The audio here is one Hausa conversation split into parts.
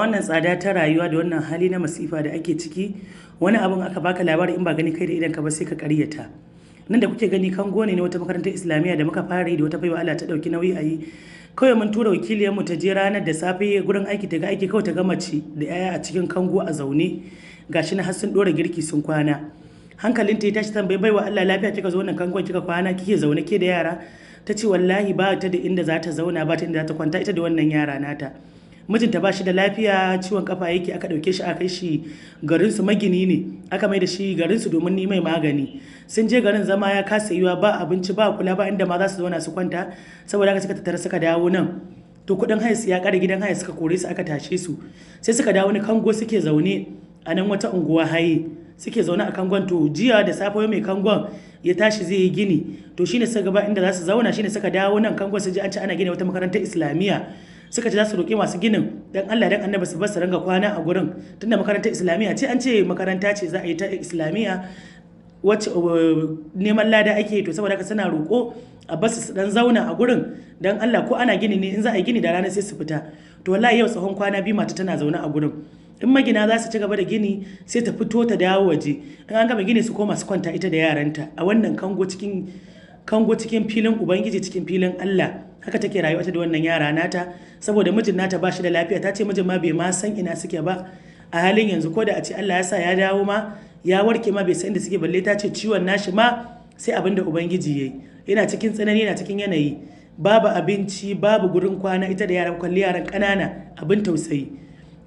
wannan tsada ta rayuwa da wannan hali na masifa da ake ciki, wani abin aka baka labari in ba gani kai da idan ka ba sai ka ƙaryata. Nan da kuke gani kango ne na wata makarantar islamiyya da muka fara yi da wata baiwa Allah ta dauki nauyi a yi. Kawai mun tura wakiliyarmu ta je ranar da safe gurin aiki ta ga aiki, kawai ta ga mace da yaya a cikin kango a zaune, gashi na har sun dora girki sun kwana. Hankalinta ya tashi, tambayi baiwa Allah lafiya kika zo wannan kangon kika kwana kike zaune ke da yara? Ta ce wallahi ba ta da inda za ta zauna, ba ta inda za ta kwanta ita da wannan yara nata. Mijinta ba shi da lafiya, ciwon kafa yake, aka dauke shi aka kai shi garin su, magini ne, aka mai da shi garin su domin ni mai magani. Sun je garin zama ya kasa yiwa, ba abinci ba kula, ba inda ma za su zauna su kwanta, saboda haka suka tattara suka dawo nan. To kudin haya su ya kare, gidan haya suka kore su aka tashe su, sai suka dawo ni kango suke zaune a nan wata unguwa haye, suke zaune a kangon. To jiya da safe mai kangon ya tashi zai yi gini, to shine suka gaba inda za su zauna, shine suka dawo nan kangon su ji an ci ana gina wata makarantar islamiyya. Suka ce za su roƙi masu ginin dan Allah dan Annabi su bar su ranga kwana a gurin, tunda makarantar islamiyya ce, an ce makaranta ce za a yi ta islamiyya wacce neman lada ake, to saboda haka suna roƙo a basu su dan zauna a gurin dan Allah, ko ana gini ne in za a yi gini da rana sai su fita. To wallahi yau tsawon kwana biyu mata tana zaune a gurin. In magina za su ci gaba da gini sai ta fito ta dawo waje, in an gama gini su koma su kwanta ita da yaranta a wannan kango cikin filin Ubangiji, cikin filin Allah. Haka take rayuwa ta da wannan yara nata, saboda mijin nata ba shi da lafiya. Ta ce mijin ma bai ma san ina suke ba a halin yanzu, ko da a ce Allah ya sa ya dawo ma ya warke ma bai san inda suke, balle ta ce ciwon nashi ma sai abin da Ubangiji yayi. Yana cikin tsanani, yana cikin yanayi, babu abinci, babu gurin kwana, ita da yaran, kwalli yaran ƙanana, abin tausayi.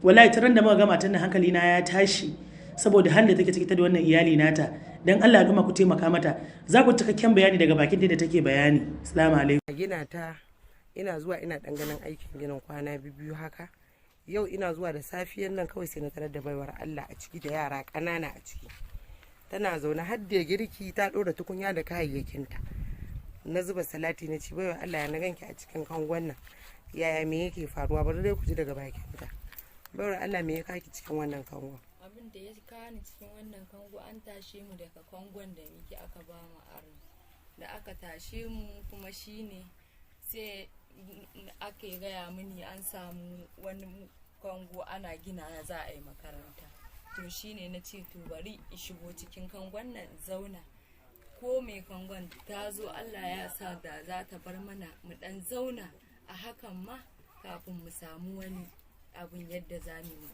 Wallahi taran da muka ga matan nan hankali na ya tashi, saboda halin da take ciki ta da wannan iyali nata. Dan Allah al'umma ku taimaka mata. Za ku cikakken bayani daga bakin da take bayani. Assalamu alaikum. Gina ta ina zuwa ina dan ganin aikin ginin kwana biyu haka. Yau ina zuwa da safiyar nan kawai sai na tarar da baiwar Allah a ciki da yara ƙanana a ciki. Tana zaune har da girki, ta ɗora tukunya da kayayyakinta. Na zuba salati na ci, baiwar Allah ya na ganki a cikin kangon nan. Yaya me yake faruwa? Bari dai ku ji daga bakinta. Baiwar Allah me ya kaki cikin wannan kangon? Abin da ya kani cikin wannan kango, an tashe mu daga kangon da muke aka ba mu aro. Da aka tashe mu kuma shine sai ake gaya mini an samu wani kango ana gina za a yi makaranta. To shine na ce to bari in shigo cikin kangon nan zauna, ko mai kangon ta zo Allah ya sa da za ta bar mana mu dan zauna a hakan ma, kafin mu samu wani abin yadda za mu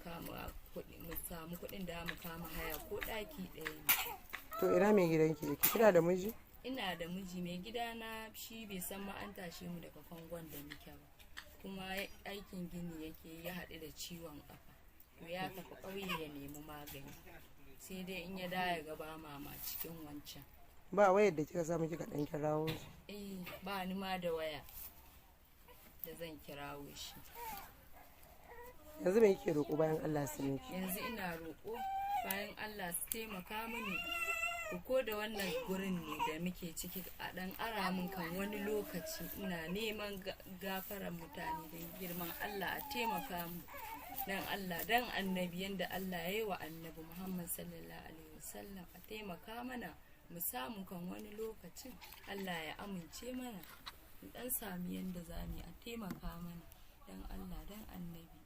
samu kuɗin da mu kama haya ko ɗaki ɗaya ne. To ina mai gidanki yake? Kina da miji? Ina da miji. Mai gidana shi bai san ma an tashe mu daga kangon da muke ba, kuma aikin gini yake, ya haɗu da ciwon ƙafa, to ya tafi ƙauye ya nemi magani, sai dai in ya dawo ya gaba mama cikin wancan. Ba wayar da kika samu kika ɗan kirawo shi? Ba ni ma da waya da zan kirawo shi. Yanzu me yake roƙo bayan Allah su miki? Yanzu ina roƙo bayan Allah su taimaka mini, ko da wannan gurin ne da muke ciki a dan ara min kan wani lokaci. Ina neman gafaran mutane da girman Allah a taimaka mu dan Allah dan Annabi, yanda Allah ya yi wa Annabi Muhammad sallallahu alaihi wasallam, a taimaka mana mu samu kan wani lokacin Allah ya amince mana mu dan sami yanda zamu a taimaka mana dan Allah dan Annabi.